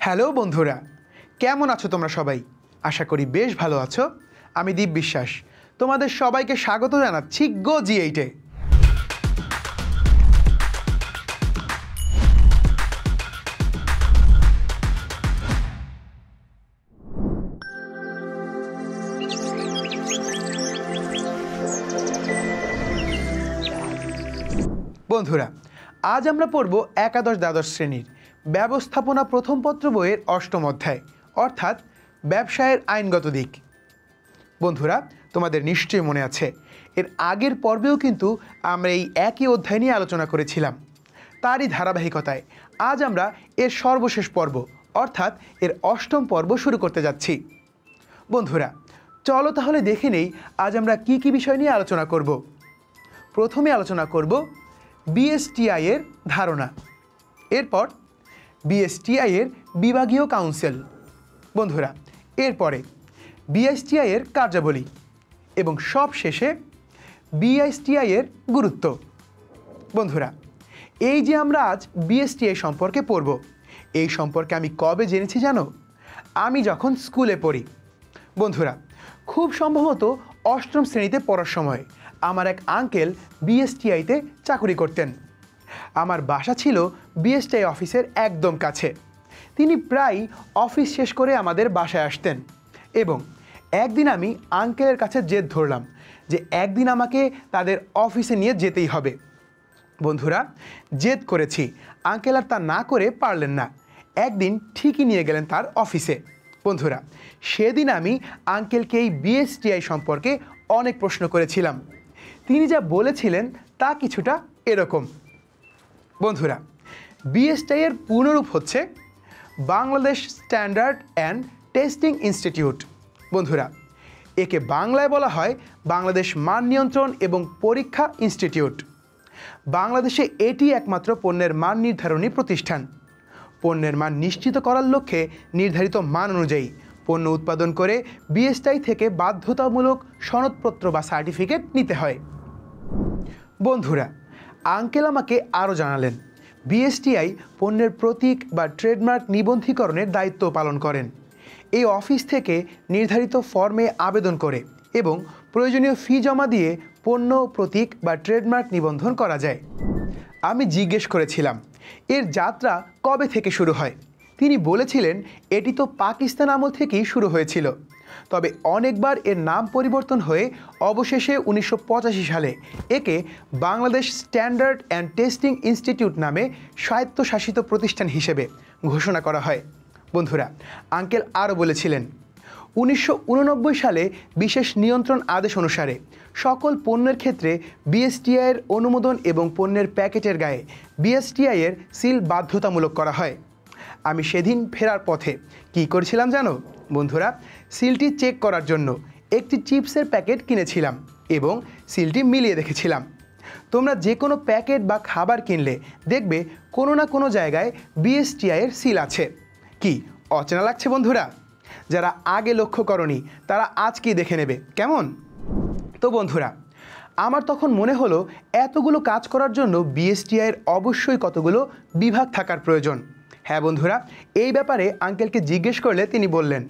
Hello বন্ধুরা, কেমন আছো তোমরা সবাই? আশা করি বেশ ভালো আছো। আমি দীপ বিশ্বাস, তোমাদের সবাইকে স্বাগত জানাচ্ছি গো জি8-এ। বন্ধুরা, আজ আমরা পড়ব একাদশ দ্বাদশ শ্রেণীর ব্যবস্থাপনা প্রথম পত্র বইয়ের অষ্টম অধ্যায়, অর্থাৎ ব্যবসায়ের আইনগত দিক। বন্ধুরা, তোমাদের নিশ্চয়ই মনে আছে এর আগের পর্বেও কিন্তু আমরা এই একই অধ্যায় নিয়ে আলোচনা করেছিলাম। তারই ধারাবাহিকতায় আজ আমরা এর সর্বশেষ পর্ব অর্থাৎ এর অষ্টম পর্ব শুরু করতে যাচ্ছি। বন্ধুরা, চলো তাহলে দেখে নেই আজ আমরা কি কি বিষয় নিয়ে আলোচনা করব। প্রথমে আলোচনা করব বিএসটিআই এর ধারণা, এরপর বিএসটিআই এর বিভাগীয় কাউন্সিল। বন্ধুরা, এরপরে বিএসটিআই এর কার্যাবলী এবং সব শেষে বিএসটিআই এর গুরুত্ব। বন্ধুরা, এই যে আমরা আজ বিএসটিআই সম্পর্কে পড়ব, এই সম্পর্কে আমি কবে জেনেছি জানো? আমি যখন স্কুলে পড়ি। বন্ধুরা, খুব সম্ভবত অষ্টম শ্রেণীতে পড়ার সময় আমার এক আঙ্কেল বিএসটিআইতে চাকরি করতেন। আমার বাসা ছিল বিএসটিআই অফিসের একদম কাছে। তিনি প্রায় অফিস শেষ করে আমাদের বাসায় আসতেন এবং একদিন আমি আঙ্কেলের কাছে জেদ ধরলাম যে একদিন আমাকে তাদের অফিসে নিয়ে যেতেই হবে। বন্ধুরা, জেদ করেছি, আঙ্কেল আর তা না করে পারলেন না। একদিন ঠিকই নিয়ে গেলেন তার অফিসে। বন্ধুরা, সেদিন আমি আঙ্কেলকে এই বিএসটিআই সম্পর্কে অনেক প্রশ্ন করেছিলাম। তিনি যা বলেছিলেন তা কিছুটা এরকম। বন্ধুরা, বিএসটিআই এর পূর্ণরূপ হচ্ছে Bangladesh standard and testing institute. বন্ধুরা, একে বাংলায় বলা হয় বাংলাদেশ মান নিয়ন্ত্রণ এবং পরীক্ষা ইনস্টিটিউট। বাংলাদেশে এটি একমাত্র পণ্যের মান নির্ধারণী প্রতিষ্ঠান। পণ্যের মান নিশ্চিত করার লক্ষ্যে নির্ধারিত মান অনুযায়ী পণ্য উৎপাদন করে বিএসটিআই থেকে বাধ্যতামূলক সনদপত্র বা সার্টিফিকেট নিতে হয়। বন্ধুরা, আঙ্কেল আমাকে আরও জানালেন বিএসটিআই পণ্যের প্রতীক বা ট্রেডমার্ক নিবন্ধীকরণের দায়িত্ব পালন করেন। এই অফিস থেকে নির্ধারিত ফর্মে আবেদন করে এবং প্রয়োজনীয় ফি জমা দিয়ে পণ্য প্রতীক বা ট্রেডমার্ক নিবন্ধন করা যায়। আমি জিজ্ঞেস করেছিলাম এর যাত্রা কবে থেকে শুরু হয়। তিনি বলেছিলেন এটি তো পাকিস্তান আমল থেকেই শুরু হয়েছিল, তবে অনেকবার এর নাম পরিবর্তন হয়ে অবশেষে 1985 সালে একে Bangladesh standard and testing institute নামে স্বায়ত্তশাসিত প্রতিষ্ঠান হিসেবে ঘোষণা করা হয়। বন্ধুরা, আঙ্কেল আরও বলেছিলেন 1989 সালে বিশেষ নিয়ন্ত্রণ আদেশ অনুসারে সকল পণ্যের ক্ষেত্রে বিএসটিআই এর অনুমোদন এবং পণ্যের প্যাকেটের গায়ে বিএসটিআই এর সিল বাধ্যতামূলক করা হয়। আমি সেদিন ফেরার পথে কী করেছিলাম জানো? বন্ধুরা, সিলটি চেক করার জন্য একটি চিপসের প্যাকেট কিনেছিলাম এবং সিলটি মিলিয়ে দেখেছিলাম। তোমরা যে কোনো প্যাকেট বা খাবার কিনলে দেখবে কোনো না কোনো জায়গায় বিএসটিআই এর সিল আছে। কি অচেনা লাগছে বন্ধুরা? যারা আগে লক্ষ্য করনি তারা আজকেই দেখে নেবে, কেমন? তো বন্ধুরা, আমার তখন মনে হলো এতগুলো কাজ করার জন্য বিএসটিআই এর অবশ্যই কতগুলো বিভাগ থাকার প্রয়োজন। হ্যাঁ বন্ধুরা, এই ব্যাপারে আঙ্কেলকে জিজ্ঞেস করলে তিনি বললেন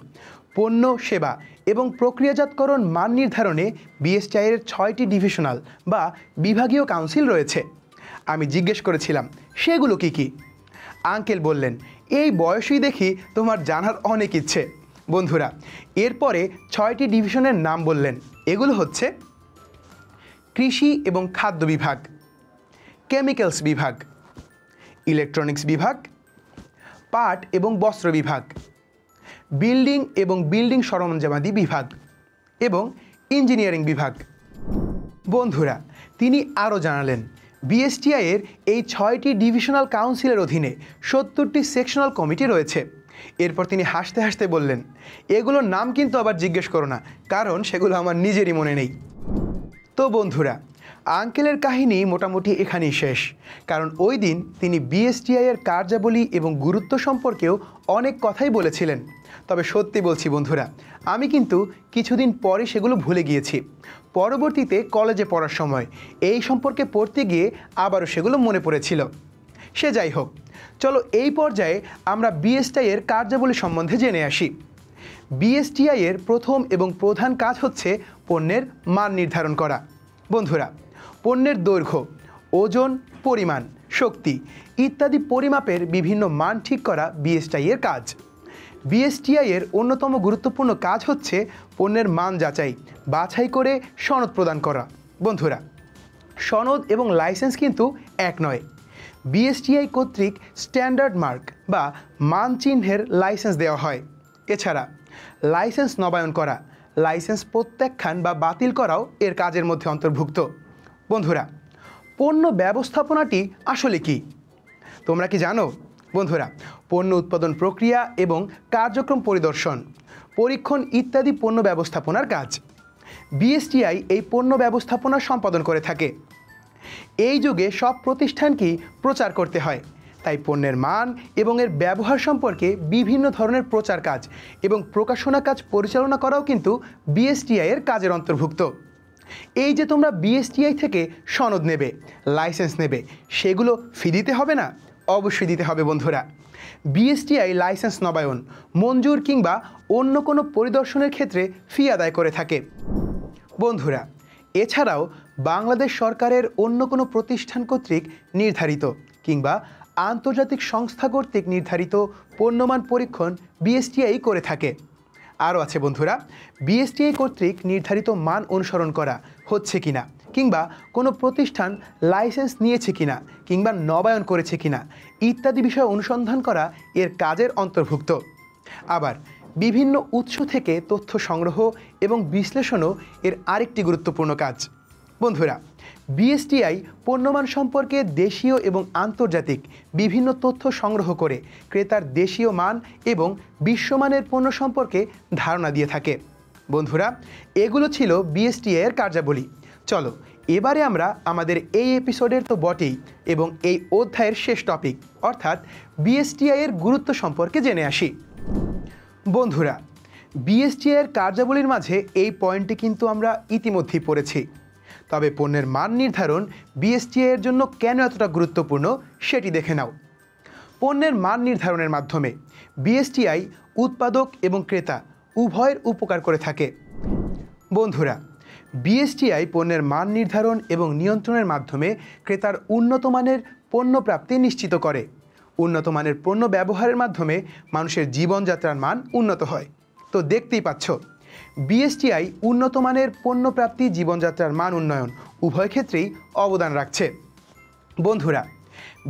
পণ্য, সেবা এবং প্রক্রিয়াজাতকরণ মান নির্ধারণে বিএসটিআই এর 6টি ডিভিশনাল বা বিভাগীয় কাউন্সিল রয়েছে। আমি জিজ্ঞেস করেছিলাম সেগুলো কি কি? আঙ্কেল বললেন এই বয়সেই দেখি তোমার জানার অনেক ইচ্ছে। বন্ধুরা, এরপরে 6টি ডিভিশনের নাম বললেন। এগুলো হচ্ছে কৃষি এবং খাদ্য বিভাগ, কেমিক্যালস বিভাগ, ইলেকট্রনিক্স বিভাগ, পাট এবং বস্ত্র বিভাগ, বিল্ডিং এবং বিল্ডিং সরঞ্জামাদি বিভাগ এবং ইঞ্জিনিয়ারিং বিভাগ। বন্ধুরা, তিনি আরও জানালেন বিএসটিআই এর এই 6টি ডিভিশনাল কাউন্সিলের অধীনে 70টি সেকশনাল কমিটি রয়েছে। এরপর তিনি হাসতে হাসতে বললেন এগুলোর নাম কিন্তু আবার জিজ্ঞেস করো না, কারণ সেগুলো আমার নিজেরই মনে নেই। তো বন্ধুরা, আঙ্কেলের কাহিনী মোটামুটি এখানেই শেষ, কারণ ওই দিন তিনি বিএসটিআই এর কার্যাবলী এবং গুরুত্ব সম্পর্কেও অনেক কথাই বলেছিলেন। তবে সত্যি বলছি বন্ধুরা, আমি কিন্তু কিছুদিন পরে সেগুলো ভুলে গিয়েছি। পরবর্তীতে কলেজে পড়ার সময় এই সম্পর্কে পড়তে গিয়ে আবারও সেগুলো মনে পড়েছিল। সে যাই হোক, চলো এই পর্যায়ে আমরা বিএসটিআই এর কার্যাবলী সম্বন্ধে জেনে আসি। বিএসটিআই এর প্রথম এবং প্রধান কাজ হচ্ছে পণ্যের মান নির্ধারণ করা। বন্ধুরা, পণ্যের দৈর্ঘ্য, ওজন, পরিমাণ, শক্তি ইত্যাদি পরিমাপের বিভিন্ন মান ঠিক করা বিএসটিআই এর কাজ। বিএসটিআই এর অন্যতম গুরুত্বপূর্ণ কাজ হচ্ছে পণ্যের মান বাছাই করে সনদ প্রদান করা। বন্ধুরা, সনদ এবং লাইসেন্স কিন্তু এক নয়। বিএসটিআই কর্তৃক স্ট্যান্ডার্ড মার্ক বা মানচিহ্নের লাইসেন্স দেওয়া হয়। এছাড়া লাইসেন্স নবায়ন করা, লাইসেন্স প্রত্যাখ্যান বা বাতিল করাও এর কাজের মধ্যে অন্তর্ভুক্ত। বন্ধুরা, পণ্য ব্যবস্থাপনাটি আসলে কি তোমরা কি জানো? বন্ধুরা, পণ্য উৎপাদন প্রক্রিয়া এবং কার্যক্রম পরিদর্শন, পরীক্ষণ ইত্যাদি পণ্য ব্যবস্থাপনার কাজ। বিএসটিআই এই পণ্য ব্যবস্থাপনা সম্পাদন করে থাকে। এই যুগে সব প্রতিষ্ঠানকেই প্রচার করতে হয়, তাই পণ্যের মান এবং এর ব্যবহার সম্পর্কে বিভিন্ন ধরনের প্রচার কাজ এবং প্রকাশনা কাজ পরিচালনা করাও কিন্তু বিএসটিআই এর কাজের অন্তর্ভুক্ত। এই যে তোমরা বিএসটিআই থেকে সনদ নেবে, লাইসেন্স নেবে, সেগুলো ফি দিতে হবে না? অবশ্যই দিতে হবে। বন্ধুরা, বিএসটিআই লাইসেন্স নবায়ন, মঞ্জুর কিংবা অন্য কোনো পরিদর্শনের ক্ষেত্রে ফি আদায় করে থাকে। বন্ধুরা, এছাড়াও বাংলাদেশ সরকারের অন্য কোনো প্রতিষ্ঠান কর্তৃক নির্ধারিত কিংবা আন্তর্জাতিক সংস্থা কর্তৃক নির্ধারিত পণ্যমান পরীক্ষণ বিএসটিআই করে থাকে। আরও আছে বন্ধুরা, বিএসটিআই কর্তৃক নির্ধারিত মান অনুসরণ করা হচ্ছে কিনা, কিংবা কোনো প্রতিষ্ঠান লাইসেন্স নিয়েছে কিনা কিংবা নবায়ন করেছে কিনা ইত্যাদি বিষয় অনুসন্ধান করা এর কাজের অন্তর্ভুক্ত। আবার বিভিন্ন উৎস থেকে তথ্য সংগ্রহ এবং বিশ্লেষণও এর আরেকটি গুরুত্বপূর্ণ কাজ। বন্ধুরা, বিএসটিআই পণ্যমান সম্পর্কে দেশীয় এবং আন্তর্জাতিক বিভিন্ন তথ্য সংগ্রহ করে ক্রেতার দেশীয় মান এবং বিশ্বমানের পণ্য সম্পর্কে ধারণা দিয়ে থাকে। বন্ধুরা, এগুলো ছিল বিএসটিআই এর কার্যাবলী। চলো এবারে আমরা আমাদের এই এপিসোডের তো বটেই এবং এই অধ্যায়ের শেষ টপিক অর্থাৎ বিএসটিআই এর গুরুত্ব সম্পর্কে জেনে আসি। বন্ধুরা, বিএসটিআই এর কার্যাবলীর মাঝে এই পয়েন্টটি কিন্তু আমরা ইতিমধ্যেই পড়েছি। তবে পণ্যের মান নির্ধারণ বিএসটিআই এর জন্য কেন এতটা গুরুত্বপূর্ণ সেটি দেখে নাও। পণ্যের মান নির্ধারণের মাধ্যমে বিএসটিআই উৎপাদক এবং ক্রেতা উভয়ের উপকার করে থাকে। বন্ধুরা, বিএসটিআই পণ্যের মান নির্ধারণ এবং নিয়ন্ত্রণের মাধ্যমে ক্রেতার উন্নত মানের পণ্য প্রাপ্তি নিশ্চিত করে। উন্নত মানের পণ্য ব্যবহারের মাধ্যমে মানুষের জীবনযাত্রার মান উন্নত হয়। তো দেখতেই পাচ্ছ, বিএসটিআই উন্নত মানের পণ্য প্রাপ্তি, জীবনযাত্রার মান উন্নয়ন উভয় ক্ষেত্রেই অবদান রাখছে। বন্ধুরা,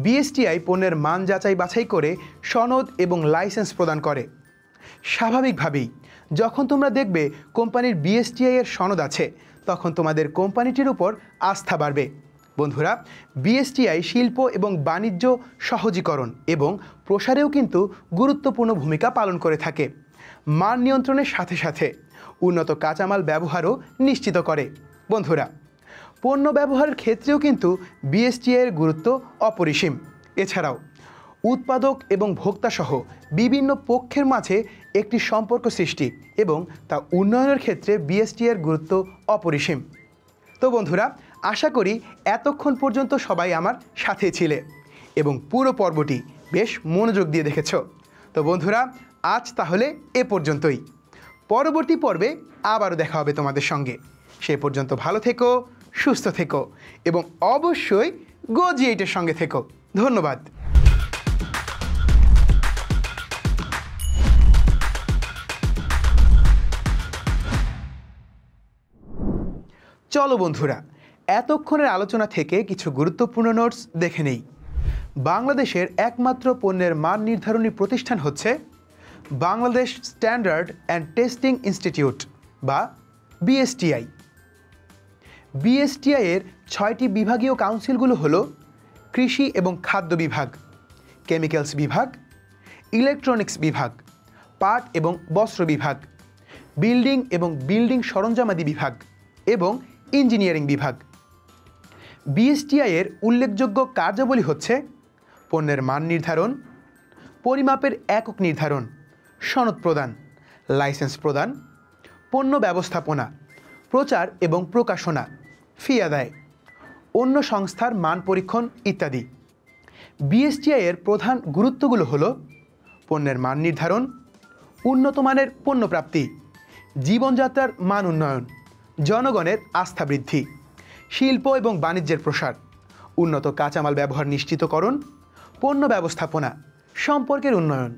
বিএসটিআই পণ্যের মান বাছাই করে সনদ এবং লাইসেন্স প্রদান করে। স্বাভাবিকভাবেই যখন তোমরা দেখবে কোম্পানির বিএসটিআই এর সনদ আছে, তখন তোমাদের কোম্পানিটির উপর আস্থা বাড়বে। বন্ধুরা, বিএসটিআই শিল্প এবং বাণিজ্য সহজীকরণ এবং প্রসারেও কিন্তু গুরুত্বপূর্ণ ভূমিকা পালন করে থাকে। মান নিয়ন্ত্রণের সাথে সাথে উন্নত কাঁচামাল ব্যবহারও নিশ্চিত করে। বন্ধুরা, পণ্য ব্যবহারের ক্ষেত্রেও কিন্তু বিএসটিআই এর গুরুত্ব অপরিসীম। এছাড়াও উৎপাদক এবং ভোক্তাসহ বিভিন্ন পক্ষের মাঝে একটি সম্পর্ক সৃষ্টি এবং তা উন্নয়নের ক্ষেত্রে বিএসটিআই এর গুরুত্ব অপরিসীম। তো বন্ধুরা, আশা করি এতক্ষণ পর্যন্ত সবাই আমার সাথে ছিলে এবং পুরো পর্বটি বেশ মনোযোগ দিয়ে দেখেছ। তো বন্ধুরা, আজ তাহলে এ পর্যন্তই। পরবর্তী পর্বে আবারও দেখা হবে তোমাদের সঙ্গে। সে পর্যন্ত ভালো থেকো, সুস্থ থেকো এবং অবশ্যই গো-জি8-এর সঙ্গে থেকো। ধন্যবাদ। চলো বন্ধুরা, এতক্ষণের আলোচনা থেকে কিছু গুরুত্বপূর্ণ নোটস দেখে নেই। বাংলাদেশের একমাত্র পণ্যের মান নির্ধারণী প্রতিষ্ঠান হচ্ছে Bangladesh standard and testing institute বা বিএসটিআই। বিএসটিআই এর 6টি বিভাগীয় কাউন্সিলগুলো হলো কৃষি এবং খাদ্য বিভাগ, কেমিক্যালস বিভাগ, ইলেকট্রনিক্স বিভাগ, পাট এবং বস্ত্র বিভাগ, বিল্ডিং এবং বিল্ডিং সরঞ্জামাদি বিভাগ এবং ইঞ্জিনিয়ারিং বিভাগ। বিএসটিআই এর উল্লেখযোগ্য কার্যাবলী হচ্ছে পণ্যের মান নির্ধারণ, পরিমাপের একক নির্ধারণ, সনদ প্রদান, লাইসেন্স প্রদান, পণ্য ব্যবস্থাপনা, প্রচার এবং প্রকাশনা, ফি আদায়, অন্য সংস্থার মান পরীক্ষণ ইত্যাদি। বিএসটিআই এর প্রধান গুরুত্বগুলো হলো পণ্যের মান নির্ধারণ, উন্নত মানের পণ্য প্রাপ্তি, জীবনযাত্রার মান উন্নয়ন, জনগণের আস্থা বৃদ্ধি, শিল্প এবং বাণিজ্যের প্রসার, উন্নত কাঁচামাল ব্যবহার নিশ্চিতকরণ, পণ্য ব্যবস্থাপনা, সম্পর্কের উন্নয়ন।